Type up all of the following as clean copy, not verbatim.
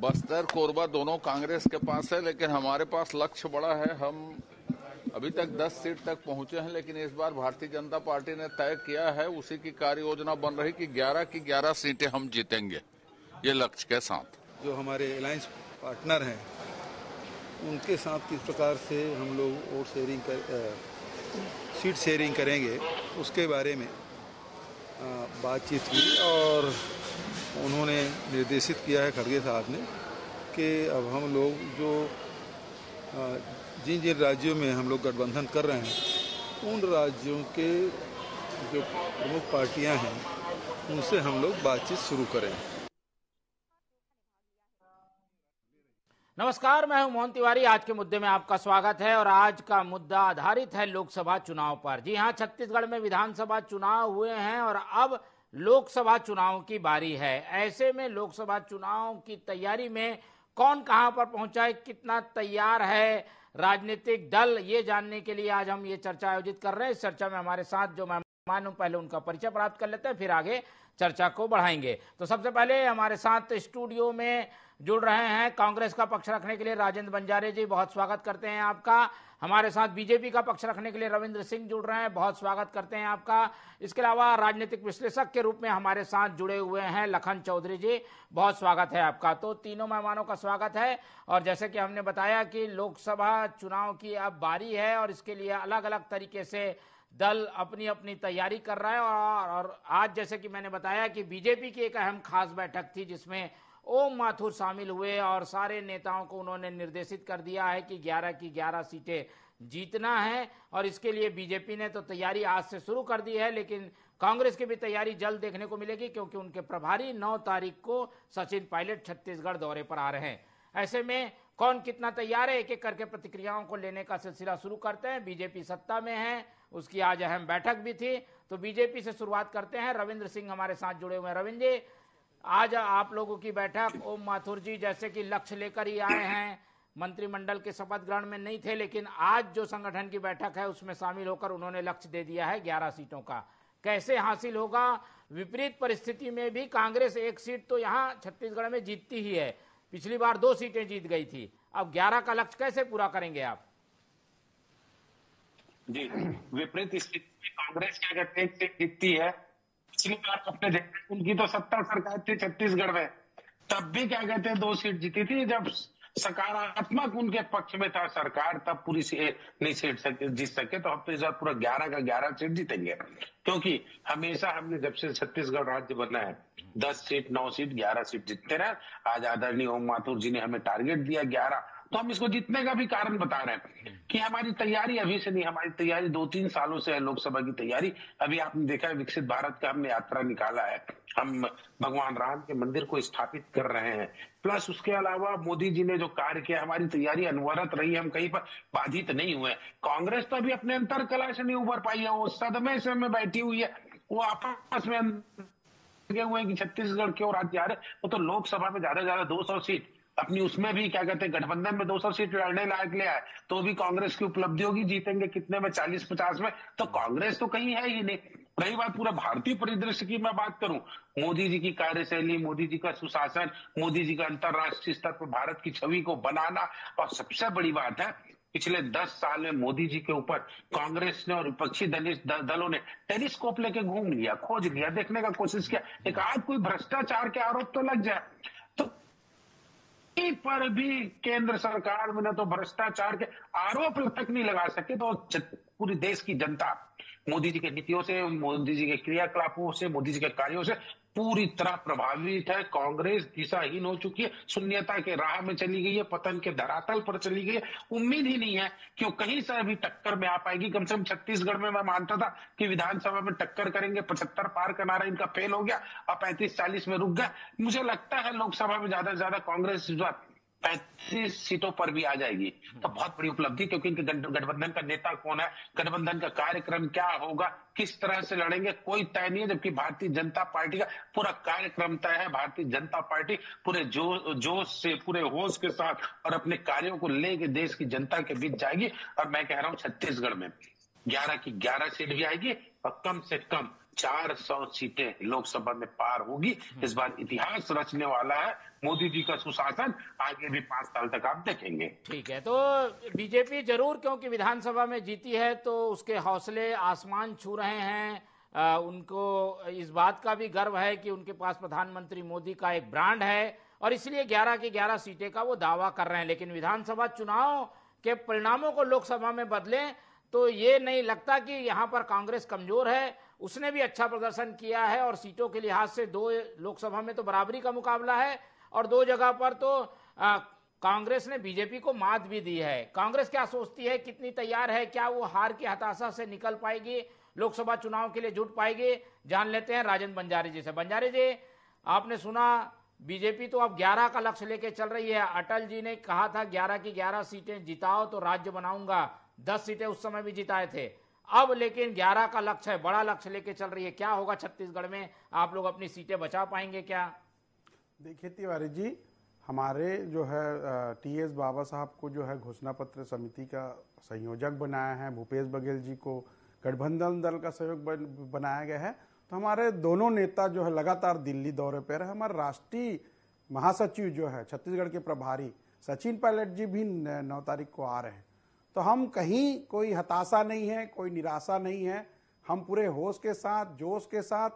बस्तर कोरबा दोनों कांग्रेस के पास है, लेकिन हमारे पास लक्ष्य बड़ा है। हम अभी तक 10 सीट तक पहुंचे हैं, लेकिन इस बार भारतीय जनता पार्टी ने तय किया है, उसी की कार्य योजना बन रही कि 11 की 11 सीटें हम जीतेंगे, ये लक्ष्य के साथ। जो हमारे अलायंस पार्टनर हैं उनके साथ किस प्रकार से हम लोग वोट सीट शेयरिंग करेंगे उसके बारे में बातचीत हुई और उन्होंने निर्देशित किया है खड़गे साहब ने कि अब हम लोग जो जिन जिन राज्यों में हम लोग गठबंधन कर रहे हैं उन राज्यों के जो प्रमुख पार्टियां हैं उनसे हम लोग बातचीत शुरू करें। नमस्कार, मैं हूं मोहन तिवारी। आज के मुद्दे में आपका स्वागत है और आज का मुद्दा आधारित है लोकसभा चुनाव पर। जी हां, छत्तीसगढ़ में विधानसभा चुनाव हुए हैं और अब लोकसभा चुनाव की बारी है। ऐसे में लोकसभा चुनाव की तैयारी में कौन कहां पर पहुंचा है, कितना तैयार है राजनीतिक दल, ये जानने के लिए आज हम ये चर्चा आयोजित कर रहे हैं। इस चर्चा में हमारे साथ जो मेहमान हूं, पहले उनका परिचय प्राप्त कर लेते हैं, फिर आगे चर्चा को बढ़ाएंगे। तो सबसे पहले हमारे साथ स्टूडियो में जुड़ रहे हैं कांग्रेस का पक्ष रखने के लिए राजेंद्र बंजारे जी, बहुत स्वागत करते हैं आपका। हमारे साथ बीजेपी का पक्ष रखने के लिए रविंद्र सिंह जुड़ रहे हैं, बहुत स्वागत करते हैं आपका। इसके अलावा राजनीतिक विश्लेषक के रूप में हमारे साथ जुड़े हुए हैं लखन चौधरी जी, बहुत स्वागत है आपका। तो तीनों मेहमानों का स्वागत है। और जैसे कि हमने बताया कि लोकसभा चुनाव की अब बारी है और इसके लिए अलग अलग तरीके से दल अपनी अपनी तैयारी कर रहा है। और आज जैसे कि मैंने बताया कि बीजेपी की एक अहम खास बैठक थी जिसमें ओम माथुर शामिल हुए और सारे नेताओं को उन्होंने निर्देशित कर दिया है कि 11 की 11 सीटें जीतना है। और इसके लिए बीजेपी ने तो तैयारी आज से शुरू कर दी है, लेकिन कांग्रेस की भी तैयारी जल्द देखने को मिलेगी, क्योंकि उनके प्रभारी 9 तारीख को सचिन पायलट छत्तीसगढ़ दौरे पर आ रहे हैं। ऐसे में कौन कितना तैयार है, एक एक करके प्रतिक्रियाओं को लेने का सिलसिला शुरू करते हैं। बीजेपी सत्ता में है, उसकी आज अहम बैठक भी थी, तो बीजेपी से शुरुआत करते हैं। रविंद्र सिंह हमारे साथ जुड़े हुए हैं। रविंद्र जी, आज आप लोगों की बैठक, ओम माथुर जी जैसे कि लक्ष्य लेकर ही आए हैं, मंत्रिमंडल के शपथ ग्रहण में नहीं थे, लेकिन आज जो संगठन की बैठक है उसमें शामिल होकर उन्होंने लक्ष्य दे दिया है 11 सीटों का। कैसे हासिल होगा? विपरीत परिस्थिति में भी कांग्रेस एक सीट तो यहाँ छत्तीसगढ़ में जीतती ही है, पिछली बार 2 सीटें जीत गई थी, अब 11 का लक्ष्य कैसे पूरा करेंगे आप? जी, विपरीत स्थिति में कांग्रेस क्या कहते हैं एक सीट जीतती है। पिछली बार अपने देखा उनकी तो 70 सरकार थी छत्तीसगढ़ में, तब भी क्या कहते हैं 2 सीट जीती थी। जब सकारात्मक उनके पक्ष में था सरकार, तब पूरी नहीं जीत सके। तो हम तो इस बार पूरा 11 का 11 सीट जीतेंगे, क्योंकि हमेशा हमने जब से छत्तीसगढ़ राज्य बना है 10 सीट 9 सीट 11 सीट जीतते रहे। आज आदरणीय ओम माथुर जी ने हमें टारगेट दिया 11, तो हम इसको जीतने का भी कारण बता रहे हैं कि हमारी तैयारी अभी से नहीं, हमारी तैयारी 2-3 सालों से है। लोकसभा की तैयारी अभी आपने देखा है, विकसित भारत का हमने यात्रा निकाला है, हम भगवान राम के मंदिर को स्थापित कर रहे हैं, प्लस उसके अलावा मोदी जी ने जो कार्य किया, हमारी तैयारी अनवरत रही, हम कहीं पर बाधित नहीं हुए। कांग्रेस तो अभी अपने अंतर कला से नहीं उभर पाई है, वो सदमे से में बैठी हुई है, वो आपस में लगे हुए हैं कि छत्तीसगढ़ क्यों राज्य आ रहे। वो तो लोकसभा में ज्यादा से ज्यादा 200 सीट अपनी, उसमें भी क्या कहते हैं गठबंधन में 200 सीट लड़ने लायक ले आए, तो भी कांग्रेस की उपलब्धि होगी। जीतेंगे कितने में? 40-50 में। तो कांग्रेस तो कहीं है ही नहीं। रही बात पूरा भारतीय परिदृश्य की मैं बात करूं, मोदी जी की कार्यशैली, मोदी जी का सुशासन, मोदी जी का अंतरराष्ट्रीय स्तर पर भारत की छवि को बनाना, और सबसे बड़ी बात है पिछले 10 साल में मोदी जी के ऊपर कांग्रेस ने और विपक्षी दलों ने टेलीस्कोप लेके घूम लिया, खोज लिया, देखने का कोशिश किया, एक आध कोई भ्रष्टाचार के आरोप तो लग जाए। तो पर भी केंद्र सरकार में न तो भ्रष्टाचार के आरोप तक नहीं लगा सके, तो पूरी देश की जनता मोदी जी के नीतियों से, मोदी जी के क्रियाकलापों से, मोदी जी के कार्यों से पूरी तरह प्रभावित है। कांग्रेस दिशाहीन हो चुकी है, शून्यता के राह में चली गई है, पतन के धरातल पर चली गई है। उम्मीद ही नहीं है कि वो कहीं से अभी टक्कर में आ पाएगी। कम से कम छत्तीसगढ़ में मैं मानता था कि विधानसभा में टक्कर करेंगे, 75 पार का नारा इनका फेल हो गया, अब 35-40 में रुक गया। मुझे लगता है लोकसभा में ज्यादा से ज्यादा कांग्रेस 35 सीटों पर भी आ जाएगी, तो बहुत बड़ी उपलब्धि, क्योंकि इनके गठबंधन का नेता कौन है, गठबंधन का कार्यक्रम क्या होगा, किस तरह से लड़ेंगे, कोई तय नहीं है। जबकि भारतीय जनता पार्टी का पूरा कार्यक्रम तय है। भारतीय जनता पार्टी पूरे जोश से, पूरे होश के साथ और अपने कार्यों को लेकर देश की जनता के बीच जाएगी। और मैं कह रहा हूं छत्तीसगढ़ में 11 की 11 सीट भी आएगी और कम से कम 400 सीटें लोकसभा में पार होगी। इस बार इतिहास रचने वाला है मोदी जी का सुशासन। आगे भी 5 साल तक आप देखेंगे। ठीक है, तो बीजेपी जरूर, क्योंकि विधानसभा में जीती है तो उसके हौसले आसमान छू रहे हैं। उनको इस बात का भी गर्व है कि उनके पास प्रधानमंत्री मोदी का एक ब्रांड है और इसलिए 11 की 11 सीटें का वो दावा कर रहे हैं। लेकिन विधानसभा चुनाव के परिणामों को लोकसभा में बदलें तो ये नहीं लगता कि यहाँ पर कांग्रेस कमजोर है। उसने भी अच्छा प्रदर्शन किया है और सीटों के लिहाज से 2 लोकसभा में तो बराबरी का मुकाबला है और 2 जगह पर तो कांग्रेस ने बीजेपी को मात भी दी है। कांग्रेस क्या सोचती है, कितनी तैयार है, क्या वो हार की हताशा से निकल पाएगी, लोकसभा चुनाव के लिए जुट पाएगी? जान लेते हैं राजेंद्र बंजारे जी से। बंजारे जी, आपने सुना बीजेपी तो अब 11 का लक्ष्य लेके चल रही है। अटल जी ने कहा था 11 की 11 सीटें जिताओ तो राज्य बनाऊंगा। 10 सीटें उस समय भी जिताए थे। अब लेकिन 11 का लक्ष्य है, बड़ा लक्ष्य लेके चल रही है। क्या होगा छत्तीसगढ़ में? आप लोग अपनी सीटें बचा पाएंगे क्या? देखिए तिवारी जी, हमारे जो है टीएस बाबा साहब को जो है घोषणा पत्र समिति का संयोजक बनाया है, भूपेश बघेल जी को गठबंधन दल का सहयोग बनाया गया है। तो हमारे दोनों नेता जो है लगातार दिल्ली दौरे पर है। हमारे राष्ट्रीय महासचिव जो है छत्तीसगढ़ के प्रभारी सचिन पायलट जी भी 9 तारीख को आ रहे हैं। तो हम कहीं कोई हताशा नहीं है, कोई निराशा नहीं है। हम पूरे होश के साथ, जोश के साथ,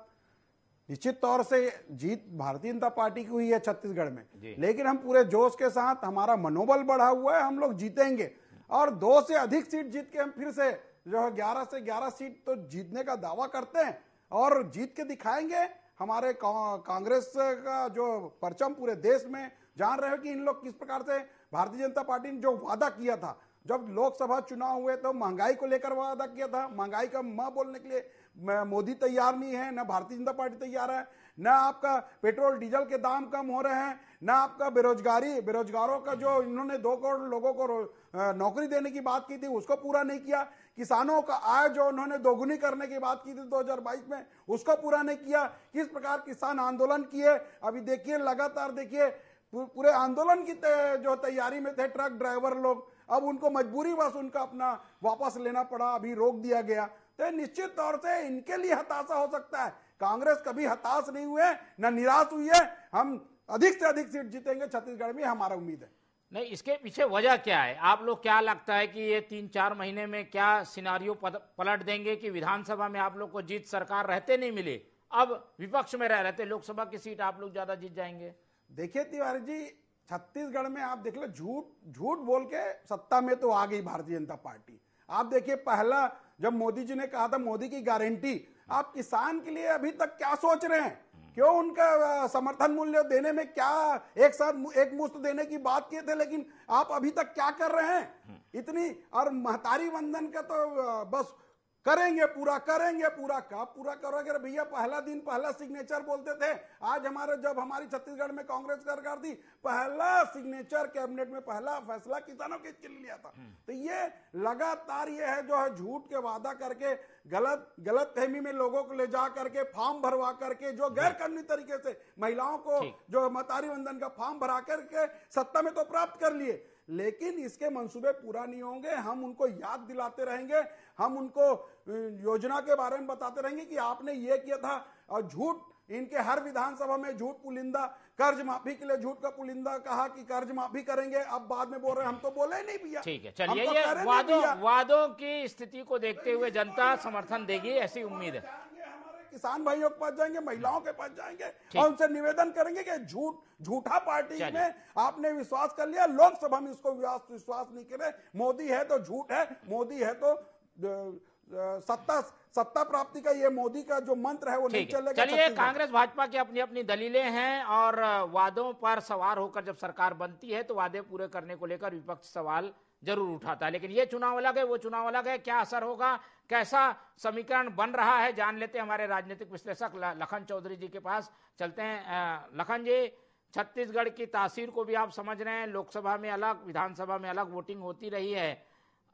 निश्चित तौर से जीत भारतीय जनता पार्टी की हुई है छत्तीसगढ़ में, लेकिन हम पूरे जोश के साथ, हमारा मनोबल बढ़ा हुआ है, हम लोग जीतेंगे और 2 से अधिक सीट जीत के हम फिर से जो है 11 से 11 सीट तो जीतने का दावा करते हैं और जीत के दिखाएंगे। हमारे कांग्रेस का जो परचम पूरे देश में जान रहे हो कि इन लोग किस प्रकार से भारतीय जनता पार्टी ने जो वादा किया था, जब लोकसभा चुनाव हुए तो महंगाई को लेकर वादा किया था। महंगाई का मां बोलने के लिए मोदी तैयार नहीं है, न भारतीय जनता पार्टी तैयार है। न आपका पेट्रोल डीजल के दाम कम हो रहे हैं, न आपका बेरोजगारों का जो इन्होंने 2 करोड़ लोगों को नौकरी देने की बात की थी उसको पूरा नहीं किया। किसानों का आय जो उन्होंने दोगुनी करने की बात की थी 2022 में, उसको पूरा नहीं किया। किस प्रकार किसान आंदोलन किए, अभी देखिए लगातार देखिए पूरे आंदोलन की जो तैयारी में थे ट्रक ड्राइवर लोग, अब उनको मजबूरी बस उनका अपना वापस लेना पड़ा, अभी रोक दिया गया। तो निश्चित तौर से इनके लिए हताशा हो सकता है। कांग्रेस कभी हताश नहीं हुए, न निराश हुई है। हम अधिक से अधिक सीट जीतेंगे छत्तीसगढ़ में, हमारा उम्मीद है। नहीं, इसके पीछे वजह क्या है? आप लोग क्या लगता है कि ये 3-4 महीने में क्या सिनारियो पलट देंगे कि विधानसभा में आप लोग को जीत सरकार रहते नहीं मिले, अब विपक्ष में रहते लोकसभा की सीट आप लोग ज्यादा जीत जाएंगे? देखिए तिवारी जी, छत्तीसगढ़ में आप देख लो, झूठ बोल के सत्ता में तो आ गई भारतीय जनता पार्टी। आप देखिए पहला जब मोदी जी ने कहा था मोदी की गारंटी, आप किसान के लिए अभी तक क्या सोच रहे हैं? क्यों उनका समर्थन मूल्य देने में क्या एक साथ एक मुश्त देने की बात किए थे, लेकिन आप अभी तक क्या कर रहे हैं? इतनी और महतारी वंदन का तो बस करेंगे पूरा कब पूरा करोगे भैया? पहला दिन पहला सिग्नेचर बोलते थे। आज जब हमारी छत्तीसगढ़ में कांग्रेस सरकार थी, पहला सिग्नेचर कैबिनेट में पहला फैसला किसानों के लिए लिया था। तो ये लगातार ये है जो है झूठ के वादा करके गलत फहमी में लोगों को ले जा करके फॉर्म भरवा करके जो गैर कानूनी तरीके से महिलाओं को जो महतारी वंदन का फॉर्म भरा करके सत्ता में तो प्राप्त कर लिए, लेकिन इसके मंसूबे पूरा नहीं होंगे। हम उनको याद दिलाते रहेंगे, हम उनको योजना के बारे में बताते रहेंगे कि आपने ये किया था। और झूठ इनके हर विधानसभा में झूठ पुलिंदा, कर्ज माफी के लिए झूठ का पुलिंदा कहा कि कर्ज माफी करेंगे, अब बाद में बोल रहे हम तो बोले नहीं भैया। ठीक है, चलिए, तो ये वादों की स्थिति को देखते हुए जनता समर्थन देगी, ऐसी उम्मीद है। किसान भाइयों के पास जाएंगे, महिलाओं के पास जाएंगे और उनसे निवेदन करेंगे कि झूठा पार्टी में आपने विश्वास कर लिया, लोकसभा में इसको विश्वास नहीं करे। मोदी है तो झूठ है, मोदी है तो सत्ता प्राप्ति का ये मोदी का जो मंत्र है वो नहीं चलेगा। चलिए, कांग्रेस भाजपा की अपनी अपनी दलीलें हैं और वादों पर सवार होकर जब सरकार बनती है तो वादे पूरे करने को लेकर विपक्ष सवाल जरूर उठाता है। लेकिन ये चुनाव अलग है, वो चुनाव अलग है। क्या असर होगा, कैसा समीकरण बन रहा है, जान लेते हैं हमारे राजनीतिक विश्लेषक लखन चौधरी जी के पास चलते हैं। लखन जी, छत्तीसगढ़ की तासीर को भी आप समझ रहे हैं, लोकसभा में अलग, विधानसभा में अलग वोटिंग होती रही है।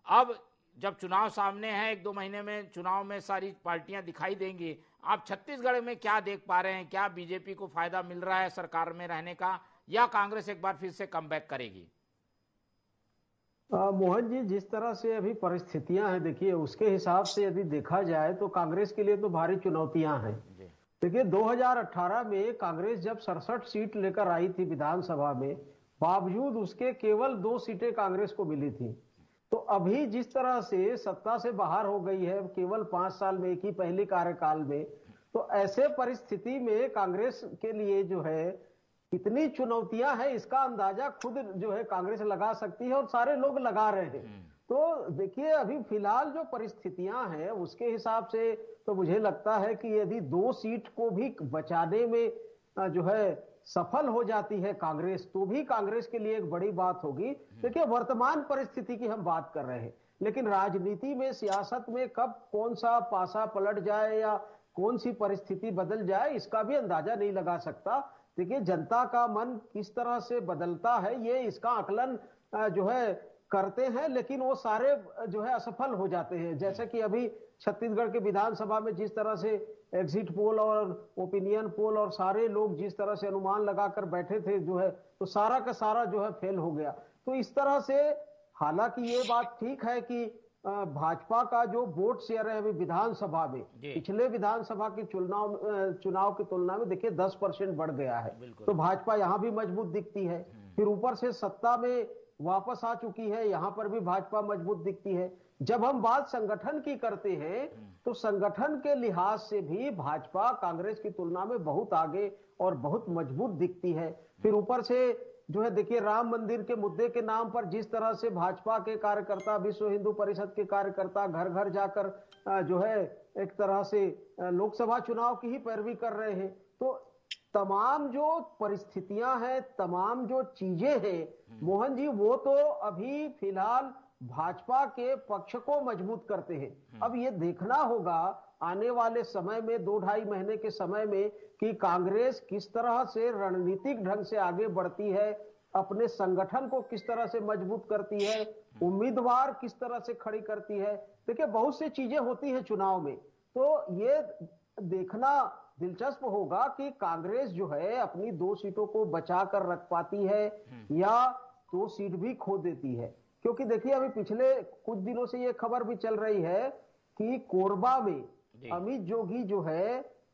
अब जब चुनाव सामने है, 1-2 महीने में चुनाव में सारी पार्टियां दिखाई देंगी, आप छत्तीसगढ़ में क्या देख पा रहे हैं? क्या बीजेपी को फायदा मिल रहा है सरकार में रहने का, या कांग्रेस एक बार फिर से कमबैक करेगी? मोहन जी, जिस तरह से अभी परिस्थितियां हैं, देखिए उसके हिसाब से यदि देखा जाए तो कांग्रेस के लिए तो भारी चुनौतियां हैं। देखिए 2018 में कांग्रेस जब 67 सीट लेकर आई थी विधानसभा में, बावजूद उसके केवल 2 सीटें कांग्रेस को मिली थी। तो अभी जिस तरह से सत्ता से बाहर हो गई है केवल 5 साल में, एक ही पहले कार्यकाल में, तो ऐसे परिस्थिति में कांग्रेस के लिए जो है कितनी चुनौतियां हैं इसका अंदाजा खुद जो है कांग्रेस लगा सकती है और सारे लोग लगा रहे हैं। तो देखिए अभी फिलहाल जो परिस्थितियां हैं उसके हिसाब से तो मुझे लगता है कि यदि 2 सीट को भी बचाने में जो है सफल हो जाती है कांग्रेस, तो भी कांग्रेस के लिए एक बड़ी बात होगी। देखिए वर्तमान परिस्थिति की हम बात कर रहे हैं, लेकिन राजनीति में, सियासत में कब कौन सा पासा पलट जाए या कौन सी परिस्थिति बदल जाए इसका भी अंदाजा नहीं लगा सकता। देखिए जनता का मन किस तरह से बदलता है ये इसका आकलन जो है करते हैं, लेकिन वो सारे जो है असफल हो जाते हैं। जैसे कि अभी छत्तीसगढ़ के विधानसभा में जिस तरह से एग्जिट पोल और ओपिनियन पोल और सारे लोग जिस तरह से अनुमान लगाकर बैठे थे जो है, तो सारा का सारा जो है फेल हो गया। तो इस तरह से हालांकि ये बात ठीक है कि भाजपा का जो वोट शेयर है अभी विधानसभा में पिछले विधानसभा की चुनाव की तुलना में देखिए 10% बढ़ गया है। तो भाजपा यहां भी मजबूत दिखती है। फिर ऊपर से सत्ता में वापस आ चुकी है, यहां पर भी भाजपा मजबूत दिखती है। जब हम बात संगठन की करते हैं तो संगठन के लिहाज से भी भाजपा कांग्रेस की तुलना में बहुत आगे और बहुत मजबूत दिखती है। फिर ऊपर से जो है देखिए राम मंदिर के मुद्दे के नाम पर जिस तरह से भाजपा के कार्यकर्ता, विश्व हिंदू परिषद के कार्यकर्ता घर घर जाकर जो है एक तरह से लोकसभा चुनाव की ही पैरवी कर रहे हैं। तो तमाम जो परिस्थितियां हैं, तमाम जो चीजें हैं मोहन जी, वो तो अभी फिलहाल भाजपा के पक्ष को मजबूत करते हैं। अब ये देखना होगा आने वाले समय में 2-2.5 महीने के समय में कि कांग्रेस किस तरह से रणनीतिक ढंग से आगे बढ़ती है, अपने संगठन को किस तरह से मजबूत करती है, उम्मीदवार किस तरह से खड़ी करती है। देखिए बहुत सी चीजें होती हैं चुनाव में, तो ये देखना दिलचस्प होगा कि कांग्रेस जो है अपनी 2 सीटों को बचा कर रख पाती है या 2 सीट भी खो देती है। क्योंकि देखिए अभी पिछले कुछ दिनों से ये खबर भी चल रही है कि कोरबा में अमित जोगी जो है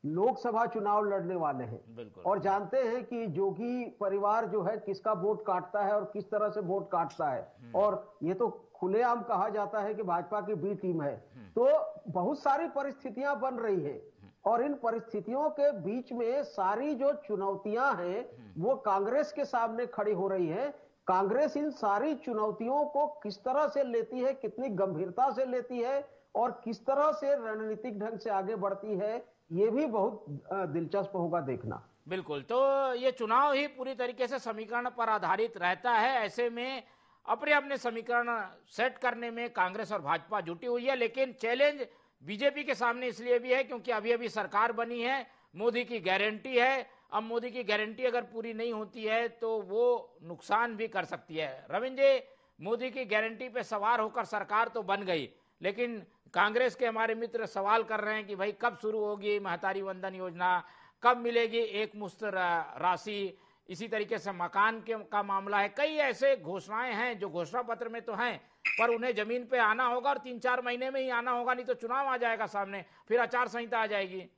लोकसभा चुनाव लड़ने वाले हैं और जानते हैं कि जोगी परिवार जो है किसका वोट काटता है और किस तरह से वोट काटता है, और ये तो खुलेआम कहा जाता है कि भाजपा की बी टीम है। तो बहुत सारी परिस्थितियां बन रही है और इन परिस्थितियों के बीच में सारी जो चुनौतियां हैं वो कांग्रेस के सामने खड़ी हो रही है। कांग्रेस इन सारी चुनौतियों को किस तरह से लेती है, कितनी गंभीरता से लेती है और किस तरह से रणनीतिक ढंग से आगे बढ़ती है, ये भी बहुत दिलचस्प होगा देखना। बिल्कुल, तो ये चुनाव ही पूरी तरीके से समीकरण पर आधारित रहता है। ऐसे में अपने अपने समीकरण सेट करने में कांग्रेस और भाजपा जुटी हुई है, लेकिन चैलेंज बीजेपी के सामने इसलिए भी है क्योंकि अभी अभी सरकार बनी है, मोदी की गारंटी है। अब मोदी की गारंटी अगर पूरी नहीं होती है तो वो नुकसान भी कर सकती है। रविंद्र जी, मोदी की गारंटी पे सवार होकर सरकार तो बन गई, लेकिन कांग्रेस के हमारे मित्र सवाल कर रहे हैं कि भाई कब शुरू होगी महतारी वंदन योजना, कब मिलेगी एक मुश्त राशि, इसी तरीके से मकान का मामला है। कई ऐसे घोषणाएं हैं जो घोषणा पत्र में तो हैं, पर उन्हें जमीन पे आना होगा और 3-4 महीने में ही आना होगा, नहीं तो चुनाव आ जाएगा सामने, फिर आचार संहिता आ जाएगी।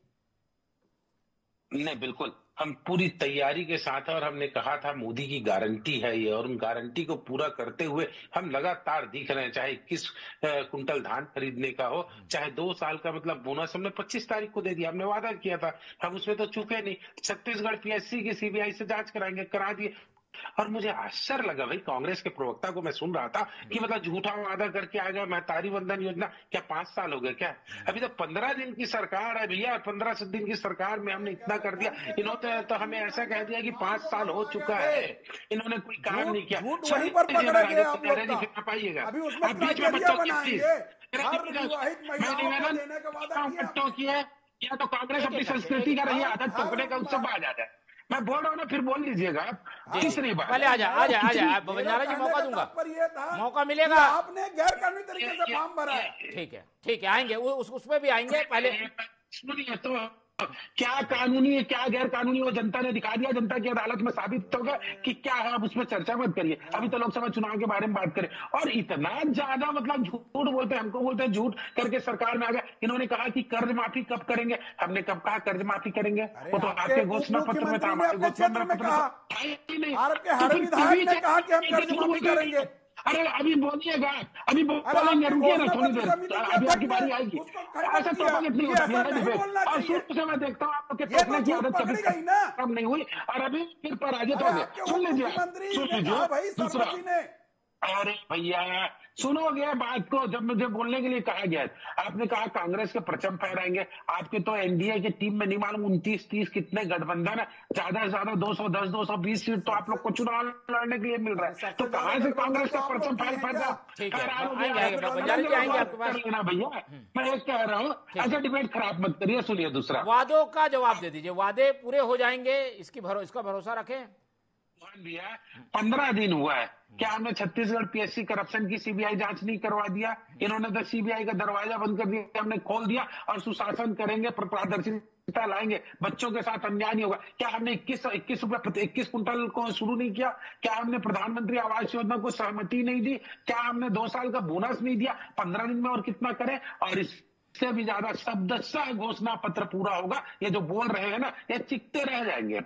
नहीं, बिल्कुल हम पूरी तैयारी के साथ हैं और हमने कहा था मोदी की गारंटी है ये, और उन गारंटी को पूरा करते हुए हम लगातार दिख रहे हैं। चाहे 21 कुंटल धान खरीदने का हो, चाहे 2 साल का मतलब बोनस हमने 25 तारीख को दे दिया, हमने वादा किया था, हम उसमें तो चूके नहीं। छत्तीसगढ़ पीएससी की सीबीआई से जांच कराएंगे, करा दिए। और मुझे आश्चर्य लगा भाई, कांग्रेस के प्रवक्ता को मैं सुन रहा था कि मतलब झूठा वादा करके आ गया महतारी वंदन योजना। क्या 5 साल हो गए क्या? अभी तो 15 दिन की सरकार है भैया, 15 दिन की सरकार में हमने इतना कर दिया। इन्होंने तो हमें ऐसा कह दिया कि 5 साल हो चुका है, इन्होंने कोई काम नहीं किया। वहीं पर पकड़ेंगे आप लोग का। पाइएगा अभी उसमें बीच में बच्चों की है, या तो कांग्रेस अपनी संस्कृति का रही आदत पकड़े का उत्सव आ जाता है। मैं बोल रहा हूँ ना, फिर बोल लीजिएगा आप। तीसरी बात, पहले आजा बंजारा जी, मौका दूंगा, मौका मिलेगा। आपने गैर कानूनी तरीके से फॉर्म भरा है। ठीक है आएंगे, उसमें भी आएंगे। पहले सुनिए, तो क्या कानूनी है क्या गैर कानूनी वो जनता ने दिखा दिया, जनता की अदालत में साबित होगा कि क्या है। अब उसमें चर्चा मत करिए, अभी तो लोकसभा चुनाव के बारे में बात करें। और इतना ज्यादा मतलब झूठ बोलते हैं, हमको बोलते हैं झूठ करके सरकार में आ गए। इन्होंने कहा कि कर्ज माफी कब करेंगे, हमने कब कहा कर्ज माफी करेंगे? वो तो आपके घोषणा पत्र में था, हमारे घोषणा पत्र नहीं। आपके हर विधायक ने कहा कि हम कर्ज माफी करेंगे। अरे अभी बोलिएगा, अभी बोलेंगे, रुकिए ना थोड़ी देर, अभी आपकी बारी आएगी। ऐसा टॉपिक नहीं होता। और शुरू से मैं देखता हूँ आपके टोकने की आदत कभी कम नहीं हुई, और अभी फिर पराजित हो गए। सुन लीजिए दूसरा, अरे भैया सुनोगे बात को, जब मुझे बोलने के लिए कहा गया आपने कहा कांग्रेस के परचम फहराएंगे। आपके तो एनडीए की टीम में नहीं मालूम 29-30 कितने गठबंधन है, ज्यादा से ज्यादा 210 220 सीट तो आप लोग को चुनाव लड़ने के लिए मिल रहा है। तो कहां से कांग्रेस का परचम फहरा लेना भैया। मैं एक कह रहा हूँ, ऐसा डिबेट खराब मत करिए। सुनिए दूसरा, वादों का जवाब दे दीजिए, वादे पूरे हो जाएंगे इसका भरोसा रखें। मान लिया 15 दिन हुआ है, क्या हमने छत्तीसगढ़ पीएससी करप्शन की सीबीआई जांच नहीं करवा दिया? इन्होंने तो सीबीआई का दरवाजा बंद कर दिया, हमने खोल दिया और सुशासन करेंगे, पारदर्शिता लाएंगे, बच्चों के साथ अन्याय नहीं होगा। क्या हमने 21 कुंटल को शुरू नहीं किया? क्या हमने प्रधानमंत्री आवास योजना को सहमति नहीं दी? क्या हमने 2 साल का बोनस नहीं दिया? 15 दिन में और कितना करें? और इससे भी ज्यादा शब्दशः घोषणा पत्र पूरा होगा। ये जो बोल रहे हैं ना, ये चिकते रह जाएंगे।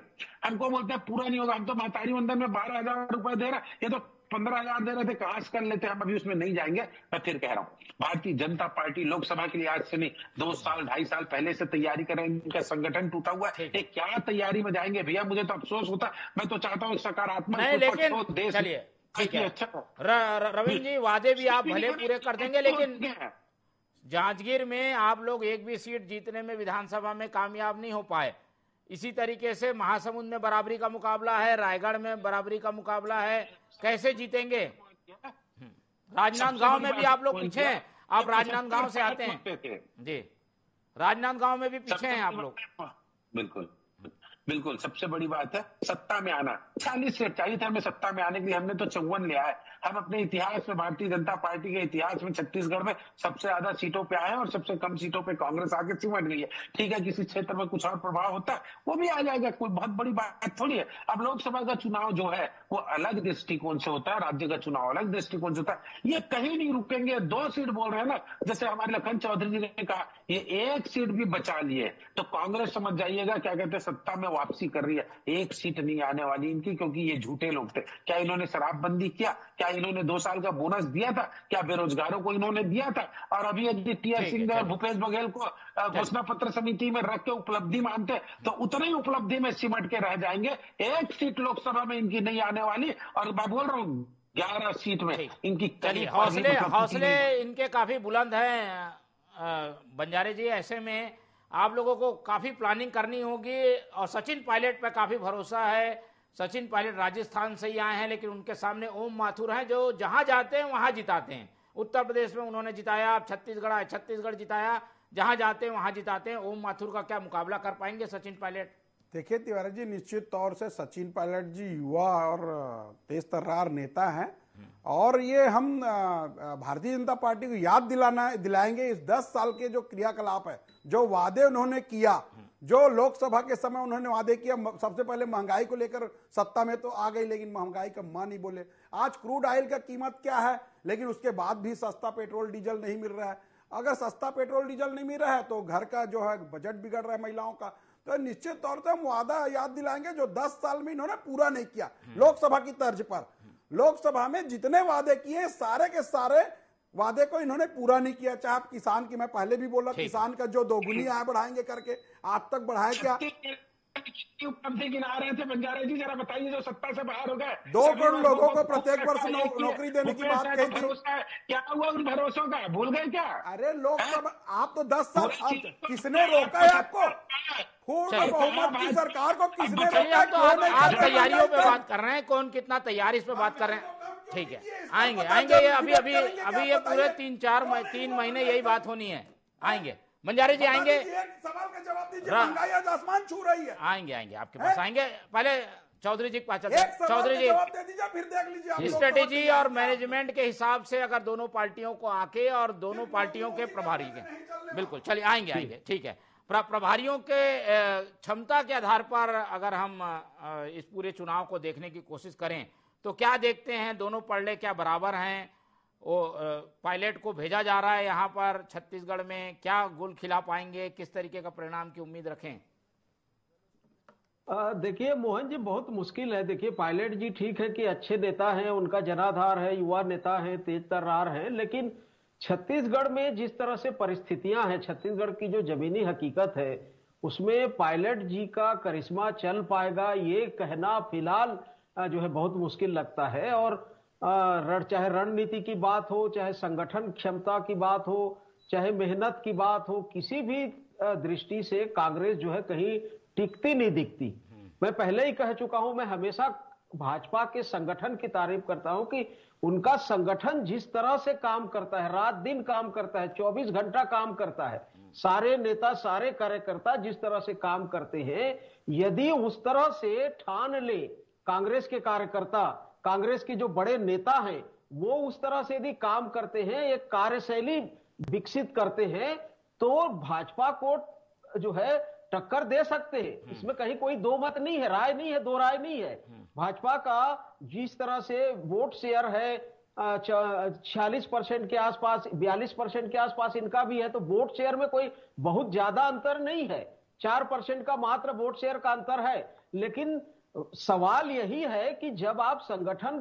हमको बोलते हैं पूरा नहीं होगा, हम तो महतारी वंदन में 12,000 रुपए दे रहे, ये तो 15,000 दे रहे थे, कहां से कर लेते हैं हम, अभी उसमें नहीं जाएंगे। मैं फिर कह रहा हूं, भारतीय जनता पार्टी लोकसभा के लिए आज से नहीं 2 साल 2.5 साल पहले से तैयारी कर रहे हैं। इनका संगठन टूटा हुआ है, ये क्या तैयारी में जाएंगे भैया? मुझे तो अफसोस होता, मैं तो चाहता हूँ सकारात्मक देश। चलिए ठीक है, अच्छा रविंद्र जी, वादे भी आप भले पूरे कर देंगे, लेकिन जांजगीर में आप लोग एक भी सीट जीतने में विधानसभा में कामयाब नहीं हो पाए। इसी तरीके से महासमुंद में बराबरी का मुकाबला है, रायगढ़ में बराबरी का मुकाबला है, कैसे जीतेंगे? राजनांदगांव में भी आप लोग पीछे हैं, आप राजनांदगांव से आते हैं जी, राजनांदगांव में भी पीछे हैं आप लोग। बिल्कुल सबसे बड़ी बात है सत्ता में आना। 40 सीट चाहिए थे हमें सत्ता में आने के लिए, हमने तो 54 लिया है। हम अपने इतिहास में, भारतीय जनता पार्टी के इतिहास में छत्तीसगढ़ में सबसे ज्यादा सीटों पे आए हैं और सबसे कम सीटों पे कांग्रेस आके सिमट गई है। ठीक है, किसी क्षेत्र में कुछ और प्रभाव होता है वो भी आ जाएगा, कोई बहुत बड़ी बात थोड़ी है। अब लोकसभा का चुनाव जो है वो अलग दृष्टिकोण से होता है, राज्य का चुनाव अलग दृष्टिकोण से होता है। ये कहीं नहीं रुकेंगे। 2 सीट बोल रहे हैं ना, जैसे हमारे लखन चौधरी जी ने कहा, ये 1 सीट भी बचा लिए तो कांग्रेस समझ जाइएगा क्या कहते हैं सत्ता में वापसी कर रही है। 1 सीट नहीं आने वाली इनकी, क्योंकि ये झूठे लोग थे। क्या इन्होंने शराबबंदी किया? क्या इन्होंने 2 साल का बोनस दिया था? क्या बेरोजगारों को इन्होंने दिया था? और अभी यदि टी.एस. सिंह और भूपेश बघेल को घोषणा पत्र समिति में रख के उपलब्धि मानते तो उतने ही उपलब्धि में सिमट के रह जाएंगे। 1 सीट लोकसभा में इनकी नहीं आने वाली, और मैं बोल रहा हूँ 11 सीट में इनकी। चलिए, हौसले इनके काफी बुलंद हैं बंजारे जी। ऐसे में आप लोगों को काफी प्लानिंग करनी होगी, और सचिन पायलट पे काफी भरोसा है। सचिन पायलट राजस्थान से ही आए हैं, लेकिन उनके सामने ओम माथुर हैं जो जहां जाते हैं वहां जिताते हैं। उत्तर प्रदेश में उन्होंने जिताया, अब छत्तीसगढ़ आए, छत्तीसगढ़ जिताया, जहां जाते हैं वहां जिताते हैं। ओम माथुर का क्या मुकाबला कर पाएंगे सचिन पायलट? देखिए तिवारी जी, निश्चित तौर से सचिन पायलट जी युवा और तेज तर्रार नेता हैं, और ये हम भारतीय जनता पार्टी को याद दिलाएंगे इस 10 साल के जो क्रियाकलाप है, जो वादे उन्होंने किया, जो लोकसभा के समय उन्होंने वादे किया। सबसे पहले महंगाई को लेकर सत्ता में तो आ गई, लेकिन महंगाई का मां नहीं बोले। आज क्रूड ऑयल का कीमत क्या है, लेकिन उसके बाद भी सस्ता पेट्रोल डीजल नहीं मिल रहा है। अगर सस्ता पेट्रोल डीजल नहीं मिल रहा है तो घर का जो है बजट बिगड़ रहा है महिलाओं का। तो निश्चित तौर से हम वादा याद दिलाएंगे जो 10 साल में इन्होंने पूरा नहीं किया। लोकसभा की तर्ज पर लोकसभा में जितने वादे किए सारे के सारे वादे को इन्होंने पूरा नहीं किया। चाहे आप किसान की, मैं पहले भी बोला, किसान का जो 2 गुनी आय बढ़ाएंगे करके आज तक बढ़ाया क्या? उपलब्धि गिना रहे थे बंजारे जी, जरा बताइए जो सत्ता से बाहर हो गए। 2 करोड़ लोगों को प्रत्येक वर्ष नौकरी देने की बात कही थी। क्या हुआ उन भरोसों का, भूल गए क्या? अरे लोकसभा, आप तो 10 साल, किसने रोका है आपको? बहुमत की सरकार को किसने रोका? तो आप तैयारियों पे बात कर रहे हैं, कौन कितना तैयार, इस पे बात कर रहे हैं। ठीक है, आएंगे ये अभी ये पूरे 3 महीने यही बात होनी है। आएंगे बंजारे जी, आएंगे। सवाल का जवाब दीजिए, महंगाई आज आसमान छू रही है। आएंगे आपके पास आएंगे। पहले चौधरी जी के पास चलते हैं। चौधरी जी, जवाब दे दीजिए, फिर देख लीजिए स्ट्रेटेजी और मैनेजमेंट के हिसाब से अगर दोनों पार्टियों को आके और दोनों पार्टियों के प्रभारी के, बिल्कुल चलिए आएंगे ठीक है। प्रभारियों के क्षमता के आधार पर अगर हम इस पूरे चुनाव को देखने की कोशिश करें तो क्या देखते हैं, दोनों पलड़े क्या बराबर हैं? वो पायलट को भेजा जा रहा है यहाँ पर छत्तीसगढ़ में, क्या गुल खिला पाएंगे, किस तरीके का परिणाम की उम्मीद रखें? देखिए मोहन जी, बहुत मुश्किल है। देखिए पायलट जी ठीक है कि अच्छे नेता हैं, उनका जनाधार है, युवा नेता हैं, तेज तर्रार हैं, लेकिन छत्तीसगढ़ में जिस तरह से परिस्थितियां हैं, छत्तीसगढ़ की जो जमीनी हकीकत है, उसमें पायलट जी का करिश्मा चल पाएगा ये कहना फिलहाल जो है बहुत मुश्किल लगता है। और चाहे रणनीति की बात हो, चाहे संगठन क्षमता की बात हो, चाहे मेहनत की बात हो, किसी भी दृष्टि से कांग्रेस जो है कहीं टिकती नहीं दिखती। मैं पहले ही कह चुका हूं, मैं हमेशा भाजपा के संगठन की तारीफ करता हूं कि उनका संगठन जिस तरह से काम करता है, रात दिन काम करता है, 24 घंटा काम करता है, सारे नेता सारे कार्यकर्ता जिस तरह से काम करते हैं, यदि उस तरह से ठान ले कांग्रेस के कार्यकर्ता, कांग्रेस के जो बड़े नेता हैं, वो उस तरह से यदि काम करते हैं, एक कार्यशैली विकसित करते हैं, तो भाजपा को जो है टक्कर दे सकते हैं। इसमें कहीं कोई दो मत नहीं है, राय नहीं है, दो राय नहीं है। भाजपा का जिस तरह से वोट शेयर है 46% के आसपास, 42% के आसपास इनका भी है, तो वोट शेयर में कोई बहुत ज्यादा अंतर नहीं है, 4% का मात्र वोट शेयर का अंतर है। लेकिन सवाल यही है कि जब आप संगठन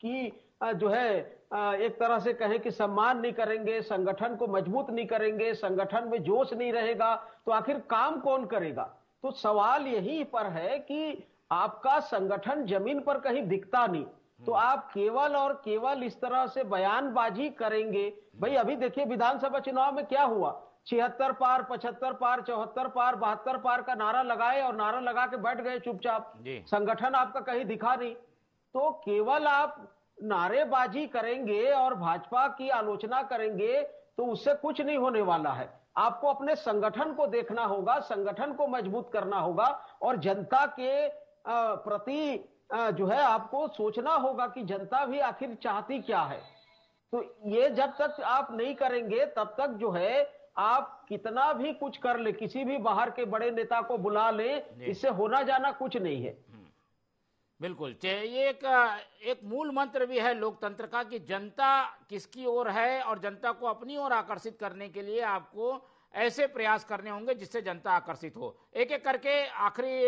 की जो है एक तरह से कहें कि सम्मान नहीं करेंगे, संगठन को मजबूत नहीं करेंगे, संगठन में जोश नहीं रहेगा, तो आखिर काम कौन करेगा? तो सवाल यही पर है कि आपका संगठन जमीन पर कहीं दिखता नहीं, तो आप केवल और केवल इस तरह से बयानबाजी करेंगे। भाई अभी देखिए विधानसभा चुनाव में क्या हुआ, 76 पार, 75 पार, 74 पार, 72 पार का नारा लगाए और नारा लगा के बैठ गए चुपचाप, संगठन आपका कहीं दिखा नहीं। तो केवल आप नारेबाजी करेंगे और भाजपा की आलोचना करेंगे तो उससे कुछ नहीं होने वाला है। आपको अपने संगठन को देखना होगा, संगठन को मजबूत करना होगा और जनता के प्रति जो है आपको सोचना होगा कि जनता भी आखिर चाहती क्या है। तो ये जब तक आप नहीं करेंगे तब तक जो है आप कितना भी कुछ कर ले, किसी भी बाहर के बड़े नेता को बुला ले, इससे होना जाना कुछ नहीं है। बिल्कुल, ये एक मूल मंत्र भी है लोकतंत्र का कि जनता किसकी ओर है और जनता को अपनी ओर आकर्षित करने के लिए आपको ऐसे प्रयास करने होंगे जिससे जनता आकर्षित हो। एक एक करके आखिरी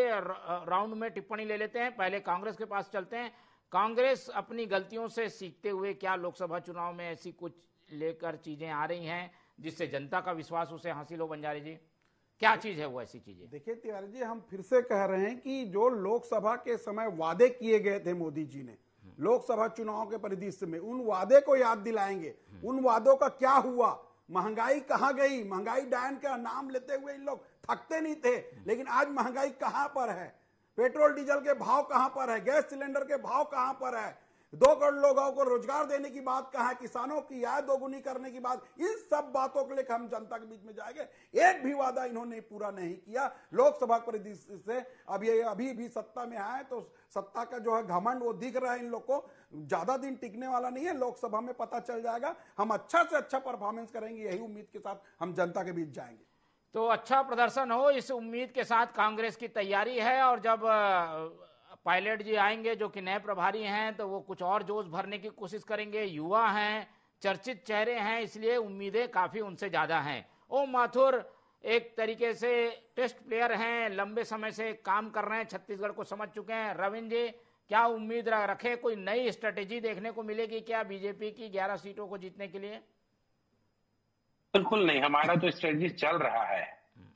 राउंड में टिप्पणी ले लेते हैं। पहले कांग्रेस के पास चलते हैं। कांग्रेस अपनी गलतियों से सीखते हुए क्या लोकसभा चुनाव में ऐसी कुछ लेकर चीजें आ रही हैं जिससे जनता का विश्वास उसे हासिल हो? बंजारे जी, क्या चीज है वो ऐसी चीजें? देखिए तिवारी जी, हम फिर से कह रहे हैं कि जो लोकसभा के समय वादे किए गए थे मोदी जी ने लोकसभा चुनाव के परिदृश्य में, उन वादे को याद दिलाएंगे। उन वादों का क्या हुआ? महंगाई कहां गई? महंगाई डायन का नाम लेते हुए इन लोग थकते नहीं थे, लेकिन आज महंगाई कहां पर है? पेट्रोल डीजल के भाव कहां पर है? गैस सिलेंडर के भाव कहां पर है? 2 करोड़ लोगों को रोजगार देने की बात कहां है? किसानों की आय दोगुनी करने की बात, इन सब बातों को लेकर हम जनता के बीच में जाएंगे। एक भी वादा इन्होंने पूरा नहीं किया लोकसभा परिदृश्य से। अब ये अभी भी सत्ता में आए तो सत्ता का जो है घमंड वो दिख रहा है इन लोग को, ज्यादा दिन टिकने वाला नहीं है। लोकसभा में पता चल जाएगा। हम अच्छा से अच्छा परफॉर्मेंस करेंगे, यही उम्मीद के साथ हम जनता के बीच जाएंगे। तो अच्छा प्रदर्शन हो, इस उम्मीद के साथ कांग्रेस की तैयारी है। और जब पायलट जी आएंगे जो कि नए प्रभारी हैं तो वो कुछ और जोश भरने की कोशिश करेंगे। युवा हैं, चर्चित चेहरे हैं, इसलिए उम्मीदें काफी उनसे ज्यादा हैं। ओम माथुर एक तरीके से टेस्ट प्लेयर हैं, लंबे समय से काम कर रहे हैं, छत्तीसगढ़ को समझ चुके हैं। रविंद्र जी, क्या उम्मीद रखे? कोई नई स्ट्रेटेजी देखने को मिलेगी क्या बीजेपी की 11 सीटों को जीतने के लिए? बिल्कुल नहीं, हमारा तो स्ट्रेटेजी चल रहा है,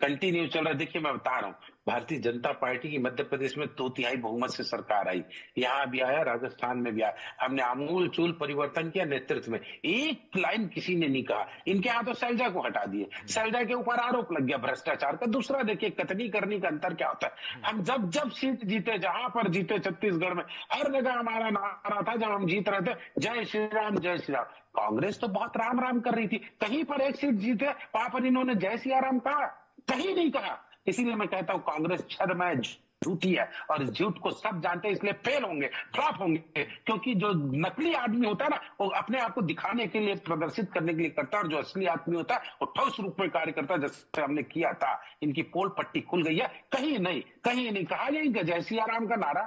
कंटिन्यू चल रहा है। देखिए मैं बता रहा हूँ, भारतीय जनता पार्टी की मध्य प्रदेश में 2/3 बहुमत से सरकार आई, यहाँ भी आया, राजस्थान में भी आया। हमने आमूल चूल परिवर्तन किया नेतृत्व में। एक लाइन किसी ने नहीं कहा। इनके यहाँ तो शैलजा को हटा दिए, शैलजा के ऊपर आरोप लग गया भ्रष्टाचार का। दूसरा देखिए कतनी करनी का अंतर क्या होता है। हम जब जब सीट जीते, जहां पर जीते छत्तीसगढ़ में, हर जगह हमारा नारा था जब हम जीत रहे थे, जय श्री राम जय श्री राम। कांग्रेस तो बहुत राम राम कर रही थी, कहीं पर एक सीट जीते वहां पर इन्होंने जय सिया राम कहा? कहीं नहीं कहा। इसीलिए मैं कहता हूं कांग्रेस छद्म है, झूठी है और इस झूठ को सब जानते हैं, इसलिए फेल होंगे, फ्लॉप होंगे। क्योंकि जो नकली आदमी होता है ना, वो अपने आप को दिखाने के लिए, प्रदर्शित करने के लिए करता है, और जो असली आदमी होता है वो ठोस रूप में कार्य करता है, जैसे हमने किया था। इनकी पोल पट्टी खुल गई है। कहीं नहीं कहा जाएगा जय सिया राम का नारा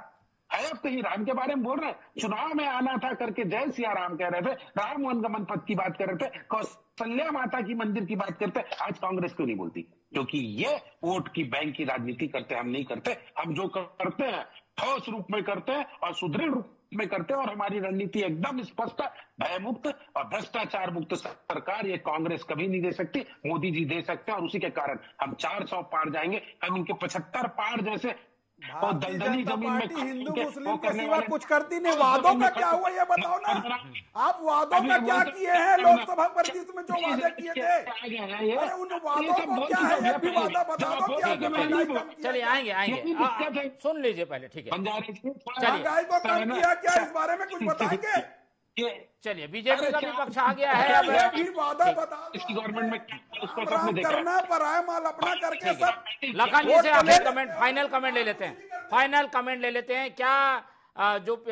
है। अब कहीं राम के बारे में बोल रहे हैं, चुनाव में आना था करके जय सिया राम कह रहे थे, राम वनगमन पथ की बात कर रहे थे, कौशल्या माता की मंदिर की बात करते। आज कांग्रेस क्यों नहीं बोलती? क्योंकि ये वोट की बैंक की राजनीति करते, हम नहीं करते। हम जो करते हैं ठोस रूप में करते हैं और सुदृढ़ रूप में करते हैं, और हमारी रणनीति एकदम स्पष्ट है, भयमुक्त और भ्रष्टाचार मुक्त सरकार ये कांग्रेस कभी नहीं दे सकती, मोदी जी दे सकते हैं। और उसी के कारण हम 400 पार जाएंगे। हम इनके 75 पार जैसे और दलदली जमीन में हिंदू मुस्लिम के सिवा कुछ करती नहीं। वादों का क्या हुआ ये बताओ ना, आप वादों का क्या किए हैं? लोकसभा परिषद में जो वादे किए थे, उन वादों को क्या है? ये भी वादा बता दो कि महंगाई कम की। चलिए आएंगे, सुन लीजिए पहले, ठीक है। महंगाई को कम किया क्या, इस बारे में कुछ बताएंगे? चलिए, बीजेपी का विपक्ष आ गया है। अब वादा बता इसकी गवर्नमेंट में करना पर आए माल अपना करके सब। लखन जी से आखिर कमेंट, फाइनल कमेंट ले लेते हैं। क्या जो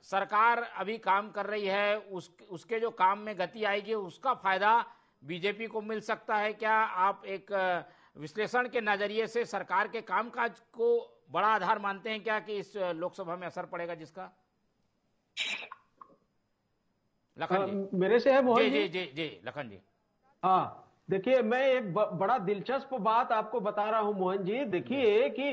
सरकार अभी काम कर रही है उसके जो काम में गति आएगी, उसका फायदा बीजेपी को मिल सकता है क्या? आप एक विश्लेषण के नजरिए से सरकार के कामकाज को बड़ा आधार मानते हैं क्या कि इस लोकसभा में असर पड़ेगा जिसका? लखन जी मेरे से है मोहन जी लखन जी। हाँ, देखिए, मैं एक बड़ा दिलचस्प बात आपको बता रहा हूं मोहन जी। देखिए कि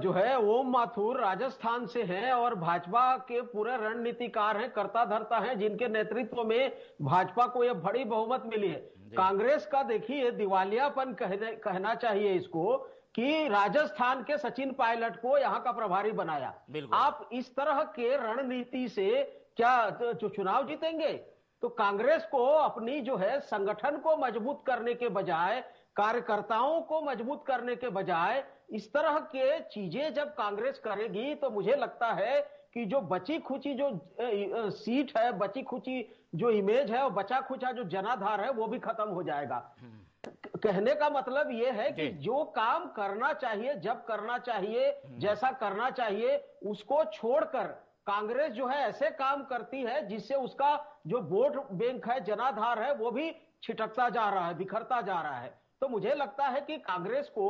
जो है ओम माथुर राजस्थान से हैं और भाजपा के पूरे रणनीतिकार हैं, कर्ता धर्ता हैं, जिनके नेतृत्व में भाजपा को यह बड़ी बहुमत मिली है। कांग्रेस का देखिए दिवालियापन कहना चाहिए इसको कि राजस्थान के सचिन पायलट को यहां का प्रभारी बनाया। आप इस तरह के रणनीति से क्या जो चुनाव जीतेंगे? तो कांग्रेस को अपनी जो है संगठन को मजबूत करने के बजाय, कार्यकर्ताओं को मजबूत करने के बजाय, इस तरह के चीजें जब कांग्रेस करेगी तो मुझे लगता है कि जो बची खुची जो सीट है, बची खुची जो इमेज है और बचा खुचा जो जनाधार है वो भी खत्म हो जाएगा। कहने का मतलब ये है कि जो काम करना चाहिए, जब करना चाहिए, जैसा करना चाहिए, उसको छोड़कर कांग्रेस जो है ऐसे काम करती है जिससे उसका जो वोट बैंक है, जनाधार है, वो भी छिटकता जा रहा है, बिखरता जा रहा है। तो मुझे लगता है कि कांग्रेस को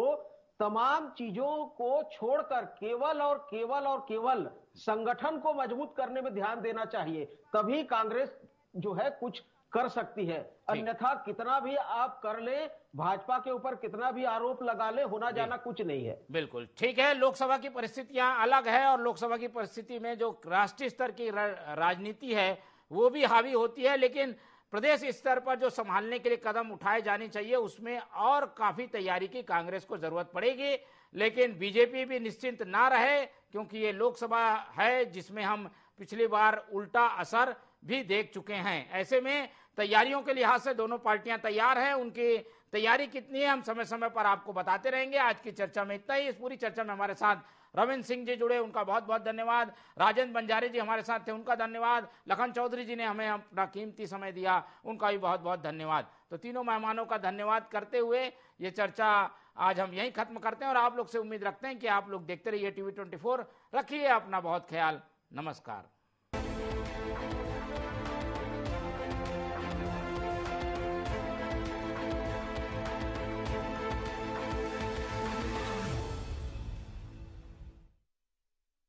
तमाम चीजों को छोड़कर केवल संगठन को मजबूत करने में ध्यान देना चाहिए, तभी कांग्रेस जो है कुछ कर सकती है। अन्यथा कितना भी आप कर ले, भाजपा के ऊपर कितना भी आरोप लगा ले, होना जाना कुछ नहीं है। बिल्कुल ठीक है। लोकसभा की परिस्थितियां अलग है और लोकसभा की परिस्थिति में जो राष्ट्रीय स्तर की राजनीति है वो भी हावी होती है, लेकिन प्रदेश स्तर पर जो संभालने के लिए कदम उठाए जाने चाहिए उसमें और काफी तैयारी की कांग्रेस को जरूरत पड़ेगी। लेकिन बीजेपी भी निश्चिंत ना रहे, क्योंकि ये लोकसभा है जिसमें हम पिछली बार उल्टा असर भी देख चुके हैं। ऐसे में तैयारियों के लिहाज से दोनों पार्टियां तैयार हैं। उनकी तैयारी कितनी है हम समय समय पर आपको बताते रहेंगे। आज की चर्चा में इतना ही। इस पूरी चर्चा में हमारे साथ रविंद्र सिंह जी जुड़े, उनका बहुत बहुत धन्यवाद। राजेंद्र बंजारे जी हमारे साथ थे, उनका धन्यवाद। लखन चौधरी जी ने हमें अपना कीमती समय दिया, उनका भी बहुत बहुत धन्यवाद। तो तीनों मेहमानों का धन्यवाद करते हुए ये चर्चा आज हम यहीं खत्म करते हैं और आप लोग से उम्मीद रखते हैं कि आप लोग देखते रहिए टीवी 24। रखिए अपना बहुत ख्याल। नमस्कार।